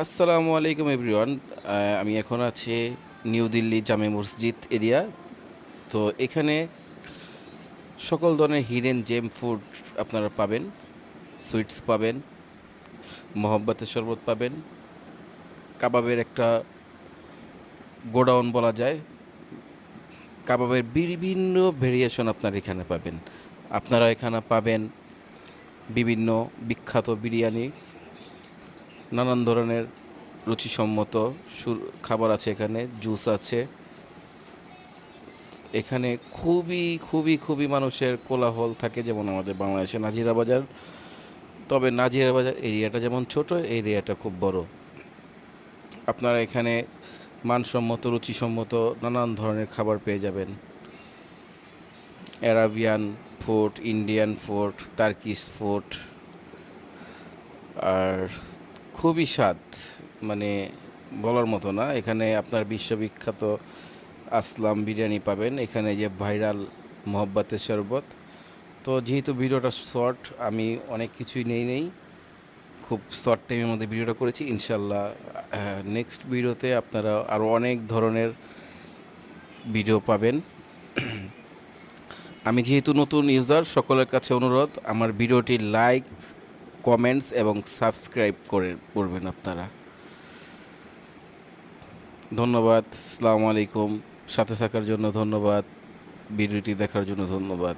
আসসালামু আলাইকুম এভরিওয়ান। আমি এখন আছি নিউ দিল্লি জামে মসজিদ এরিয়া। তো এখানে সকল ধরনের হিডেন জেম ফুড আপনারা পাবেন। সুইটস পাবেন, মহব্বতের শরবত পাবেন, কাবাবের একটা গোডাউন বলা যায়। কাবাবের বিভিন্ন ভেরিয়েশন আপনারা এখানে পাবেন। আপনারা এখানে পাবেন বিভিন্ন বিখ্যাত বিরিয়ানি, নানান ধরনের রুচিসম্মত খাবার আছে, এখানে জুস আছে। এখানে খুবই খুবই খুবই মানুষের কোলাহল থাকে, যেমন আমাদের বাংলাদেশে নাজিরা বাজার। তবে নাজিরা বাজার এরিয়াটা যেমন ছোট, এরিয়াটা খুব বড়। আপনারা এখানে মানসম্মত রুচিসম্মত নানান ধরনের খাবার পেয়ে যাবেন। Arabian food, Indian food, Turkish food, আর খুবই স্বাদ, মানে বলার মতো না। এখানে আপনার বিশ্ববিখ্যাত আসলাম বিরিয়ানি পাবেন, এখানে যে ভাইরাল মহব্বতের শরবত। তো যেহেতু ভিডিওটা শর্ট, আমি অনেক কিছুই নেই, খুব শর্ট টাইমের মধ্যে ভিডিওটা করেছি। ইনশাল্লাহ নেক্সট ভিডিওতে আপনারা আরও অনেক ধরনের ভিডিও পাবেন। আমি যেহেতু নতুন ইউজার, সকলের কাছে অনুরোধ, আমার ভিডিওটি লাইক, কমেন্টস এবং সাবস্ক্রাইব করবেন আপনারা। ধন্যবাদ। আসসালামু আলাইকুম। সাথে থাকার জন্য ধন্যবাদ। ভিডিওটি দেখার জন্য ধন্যবাদ।